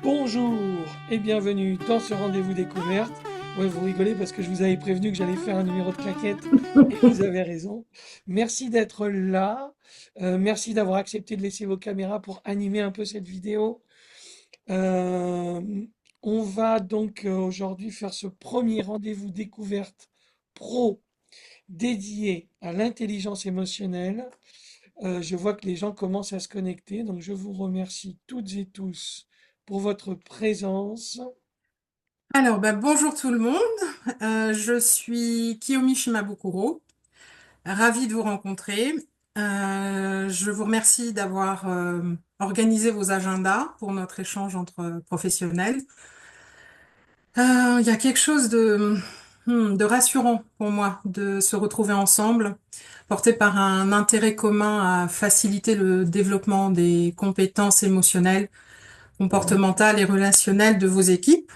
Bonjour et bienvenue dans ce rendez-vous découverte. Ouais, vous rigolez parce que je vous avais prévenu que j'allais faire un numéro de claquette et vous avez raison. Merci d'être là. Merci d'avoir accepté de laisser vos caméras pour animer un peu cette vidéo. Euh, on va donc aujourd'hui faire ce premier rendez-vous découverte pro dédié à l'intelligence émotionnelle. Je vois que les gens commencent à se connecter, donc je vous remercie toutes et tous pour votre présence. Bonjour tout le monde. Je suis Kiyomi Shimabukuro. Ravie de vous rencontrer. Je vous remercie d'avoir organisé vos agendas pour notre échange entre professionnels. Il y a quelque chose de rassurant pour moi de se retrouver ensemble, porté par un intérêt commun à faciliter le développement des compétences émotionnelles, comportementales et relationnelles de vos équipes,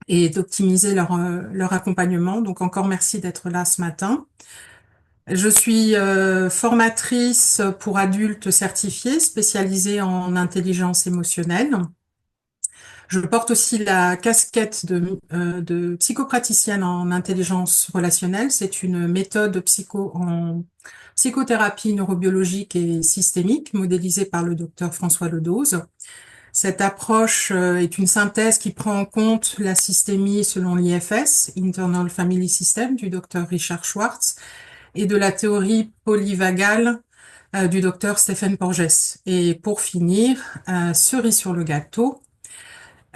et d'optimiser leur accompagnement. Donc encore merci d'être là ce matin. Je suis formatrice pour adultes certifiés spécialisée en intelligence émotionnelle. Je porte aussi la casquette de psychopraticienne en intelligence relationnelle. C'est une méthode en psychothérapie neurobiologique et systémique modélisée par le docteur François Ledoz. Cette approche est une synthèse qui prend en compte la systémie selon l'IFS, Internal Family System, du docteur Richard Schwartz, et de la théorie polyvagale du docteur Stephen Porges. Et pour finir, cerise sur le gâteau,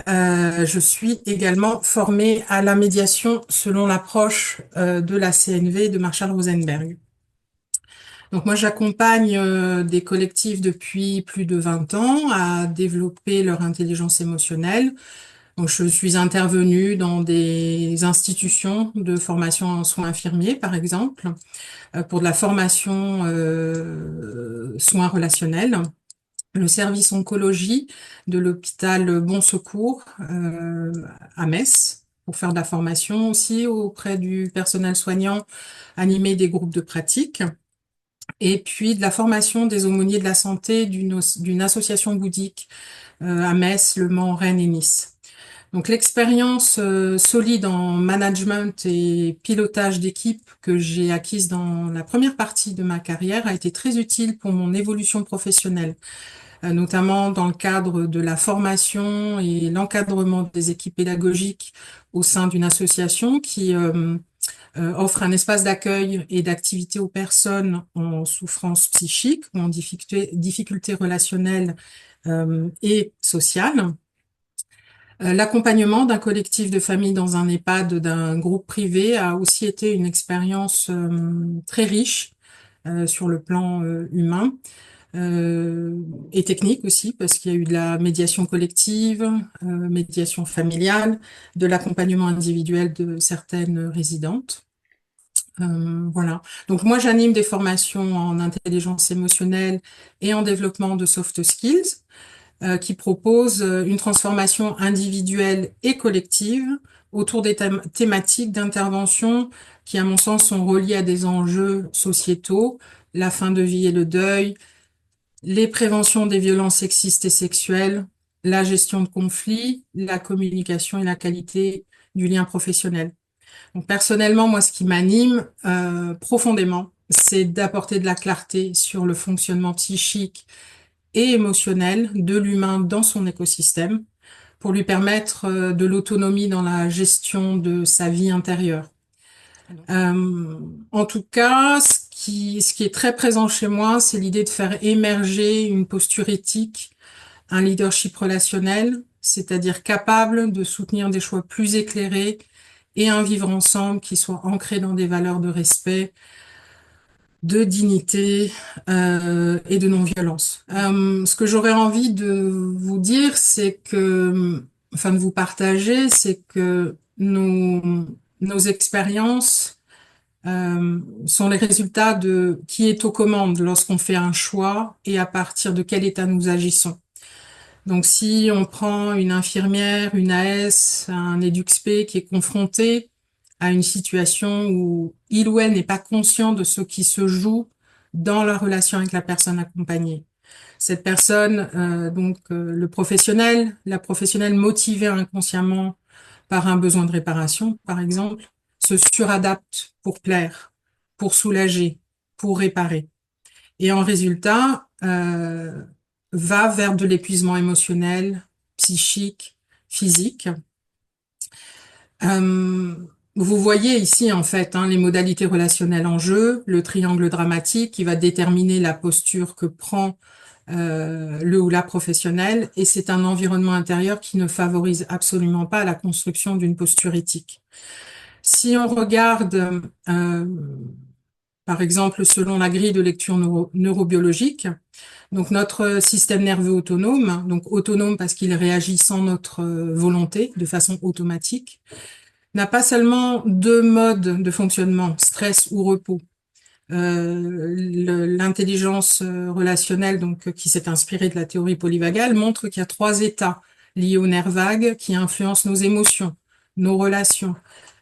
je suis également formée à la médiation selon l'approche de la CNV de Marshall Rosenberg. Donc moi, j'accompagne des collectifs depuis plus de 20 ans à développer leur intelligence émotionnelle. Donc je suis intervenue dans des institutions de formation en soins infirmiers, par exemple, pour de la formation soins relationnels, le service oncologie de l'hôpital Bon Secours à Metz, pour faire de la formation aussi auprès du personnel soignant, animer des groupes de pratique et puis de la formation des aumôniers de la santé d'une association bouddhique à Metz, Le Mans, Rennes et Nice. Donc l'expérience solide en management et pilotage d'équipe que j'ai acquise dans la première partie de ma carrière a été très utile pour mon évolution professionnelle, notamment dans le cadre de la formation et l'encadrement des équipes pédagogiques au sein d'une association qui offre un espace d'accueil et d'activité aux personnes en souffrance psychique ou en difficulté relationnelle et sociale. L'accompagnement d'un collectif de familles dans un EHPAD, d'un groupe privé, a aussi été une expérience très riche sur le plan humain et technique aussi, parce qu'il y a eu de la médiation collective, médiation familiale, de l'accompagnement individuel de certaines résidentes. Voilà. Donc moi, j'anime des formations en intelligence émotionnelle et en développement de soft skills qui proposent une transformation individuelle et collective autour des thématiques d'intervention qui, à mon sens, sont reliées à des enjeux sociétaux, la fin de vie et le deuil, les préventions des violences sexistes et sexuelles, la gestion de conflits, la communication et la qualité du lien professionnel. Donc personnellement, moi, ce qui m'anime profondément, c'est d'apporter de la clarté sur le fonctionnement psychique et émotionnel de l'humain dans son écosystème pour lui permettre de l'autonomie dans la gestion de sa vie intérieure. En tout cas, ce qui est très présent chez moi, c'est l'idée de faire émerger une posture éthique, un leadership relationnel, c'est-à-dire capable de soutenir des choix plus éclairés et un vivre ensemble qui soit ancré dans des valeurs de respect, de dignité et de non-violence. Ce que j'aurais envie de vous dire, c'est que, enfin de vous partager, c'est que nos expériences sont les résultats de qui est aux commandes lorsqu'on fait un choix et à partir de quel état nous agissons. Donc, si on prend une infirmière, une AS, un EduxP qui est confronté à une situation où il ou elle n'est pas conscient de ce qui se joue dans la relation avec la personne accompagnée, Cette personne, le professionnel, la professionnelle motivée inconsciemment par un besoin de réparation, par exemple, se suradapte pour plaire, pour soulager, pour réparer. Et en résultat, va vers de l'épuisement émotionnel, psychique, physique. Euh, Vous voyez ici, en fait, les modalités relationnelles en jeu, le triangle dramatique qui va déterminer la posture que prend le ou la professionnelle, et c'est un environnement intérieur qui ne favorise absolument pas la construction d'une posture éthique. Si on regarde, par exemple, selon la grille de lecture neurobiologique, donc notre système nerveux autonome, donc autonome parce qu'il réagit sans notre volonté, de façon automatique, n'a pas seulement deux modes de fonctionnement, stress ou repos. L'intelligence relationnelle, qui s'est inspirée de la théorie polyvagale, montre qu'il y a trois états liés aux nerfs vagues qui influencent nos émotions, nos relations,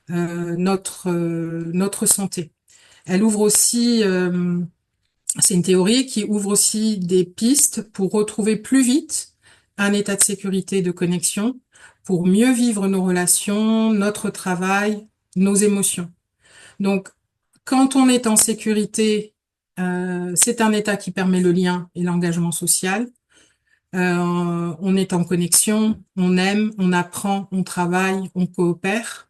notre santé. Elle ouvre aussi, c'est une théorie qui ouvre aussi des pistes pour retrouver plus vite un état de sécurité et de connexion, pour mieux vivre nos relations, notre travail, nos émotions. Donc, quand on est en sécurité, c'est un état qui permet le lien et l'engagement social. On est en connexion, on aime, on apprend, on travaille, on coopère.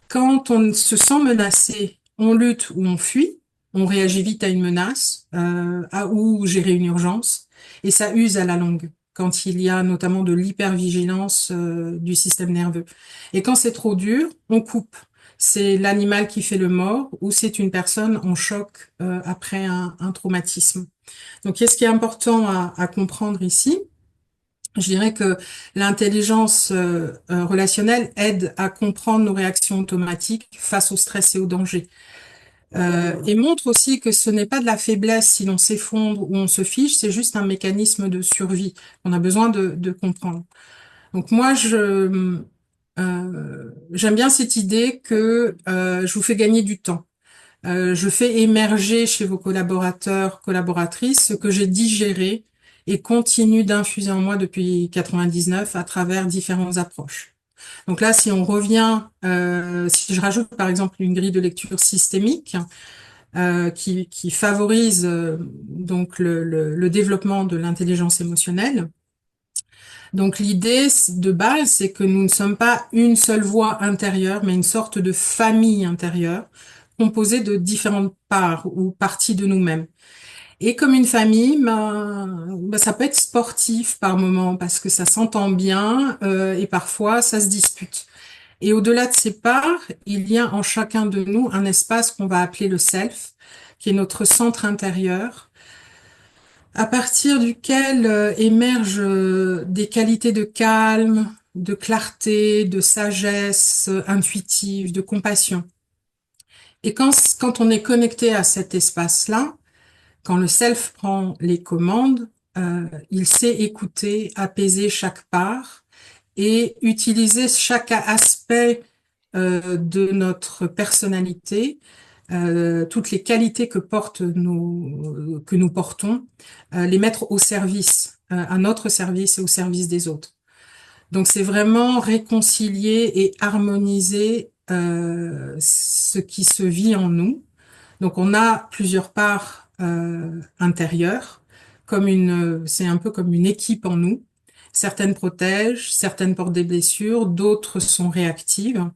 Quand on se sent menacé, on lutte ou on fuit, on réagit vite à une menace ou gérer une urgence, et ça use à la longue quand il y a notamment de l'hypervigilance du système nerveux. Et quand c'est trop dur, on coupe. C'est l'animal qui fait le mort ou c'est une personne en choc après un traumatisme. Donc, qu'est-ce qui est important à comprendre ici? Je dirais que l'intelligence relationnelle aide à comprendre nos réactions automatiques face au stress et au danger. Et montre aussi que ce n'est pas de la faiblesse si l'on s'effondre ou on se fiche, c'est juste un mécanisme de survie qu'on a besoin de comprendre. Donc moi, j'aime bien cette idée que je vous fais gagner du temps. Je fais émerger chez vos collaborateurs, collaboratrices, ce que j'ai digéré et continue d'infuser en moi depuis 99 à travers différentes approches. Donc là, si on revient, si je rajoute par exemple une grille de lecture systémique qui favorise le développement de l'intelligence émotionnelle. Donc l'idée de base, c'est que nous ne sommes pas une seule voix intérieure, mais une sorte de famille intérieure composée de différentes parts ou parties de nous-mêmes. Et comme une famille, ça peut être sportif par moment parce que ça s'entend bien et parfois ça se dispute. Et au-delà de ces parts, il y a en chacun de nous un espace qu'on va appeler le self, qui est notre centre intérieur, à partir duquel émergent des qualités de calme, de clarté, de sagesse intuitive, de compassion. Et quand on est connecté à cet espace-là, quand le self prend les commandes, il sait écouter, apaiser chaque part et utiliser chaque aspect de notre personnalité, toutes les qualités que nous portons, les mettre au service, à notre service et au service des autres. Donc c'est vraiment réconcilier et harmoniser ce qui se vit en nous. Donc on a plusieurs parts intérieures, c'est un peu comme une équipe en nous. Certaines protègent, certaines portent des blessures, d'autres sont réactives.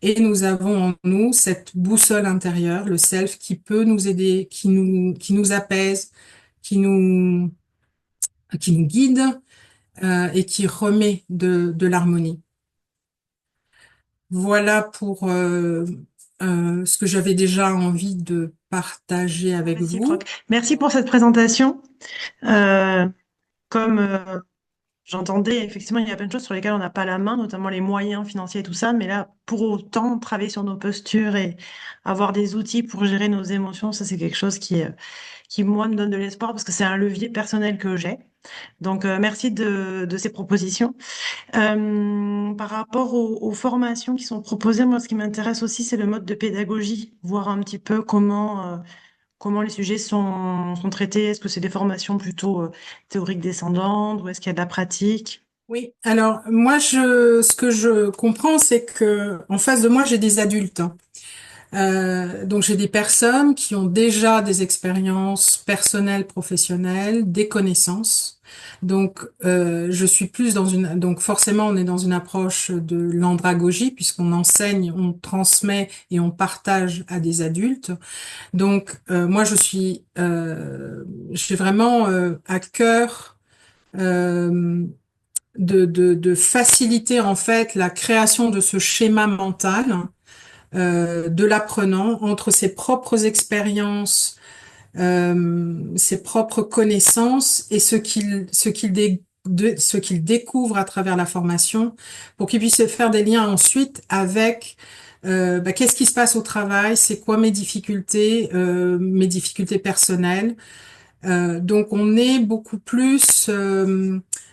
Et nous avons en nous cette boussole intérieure, le self, qui peut nous aider, qui nous apaise, qui nous, qui nous guide et qui remet de l'harmonie. Voilà pour ce que j'avais déjà envie de partager avec vous. Réciproque. Merci pour cette présentation. Euh, Comme j'entendais, effectivement, il y a plein de choses sur lesquelles on n'a pas la main, notamment les moyens financiers et tout ça, mais là, pour autant, travailler sur nos postures et avoir des outils pour gérer nos émotions, ça, c'est quelque chose qui, moi, me donne de l'espoir parce que c'est un levier personnel que j'ai. Donc, merci de ces propositions. Par rapport aux formations qui sont proposées, moi, ce qui m'intéresse aussi, c'est le mode de pédagogie, voir un petit peu comment les sujets sont traités? Est-ce que c'est des formations plutôt théoriques descendantes ou est-ce qu'il y a de la pratique? Oui, alors moi, ce que je comprends, c'est que en face de moi, j'ai des adultes, hein. Donc j'ai des personnes qui ont déjà des expériences personnelles, professionnelles, des connaissances. Donc je suis plus dans une, donc forcément on est dans une approche de l'andragogie puisqu'on enseigne, on transmet et on partage à des adultes. Donc moi j'ai vraiment à cœur euh, de faciliter en fait la création de ce schéma mental de l'apprenant entre ses propres expériences, ses propres connaissances et ce qu'il découvre à travers la formation, pour qu'il puisse faire des liens ensuite avec qu'est-ce qui se passe au travail, c'est quoi mes difficultés personnelles, donc on est beaucoup plus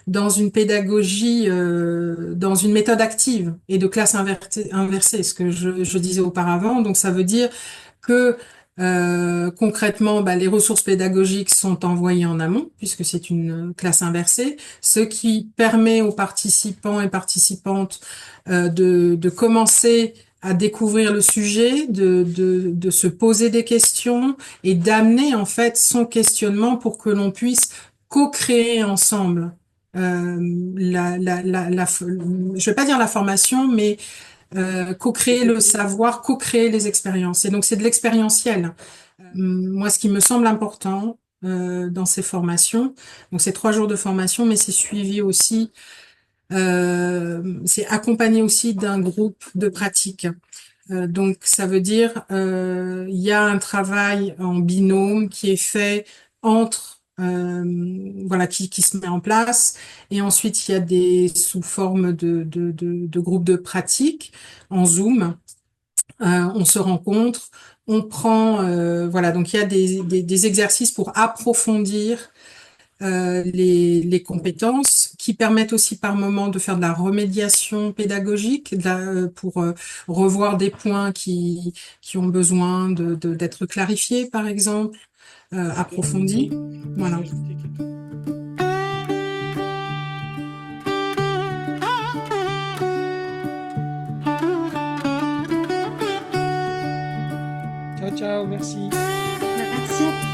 dans une pédagogie, dans une méthode active et de classe inversée, ce que je disais auparavant. Donc ça veut dire que concrètement, les ressources pédagogiques sont envoyées en amont, puisque c'est une classe inversée, ce qui permet aux participants et participantes de commencer à découvrir le sujet, de se poser des questions et d'amener en fait son questionnement pour que l'on puisse co-créer ensemble je vais pas dire la formation, mais co-créer le savoir, co-créer les expériences. Et donc c'est de l'expérientiel. Moi, ce qui me semble important dans ces formations, donc c'est 3 jours de formation, mais c'est suivi aussi, c'est accompagné aussi d'un groupe de pratique. Donc, ça veut dire il y a un travail en binôme qui est fait entre voilà qui se met en place et ensuite il y a des sous forme de groupes de pratique en Zoom. On se rencontre, on prend voilà donc il y a des exercices pour approfondir les compétences qui permettent aussi par moment de faire de la remédiation pédagogique pour revoir des points qui ont besoin d'être clarifiés, par exemple, approfondis. Voilà. Ciao, ciao, merci. Merci.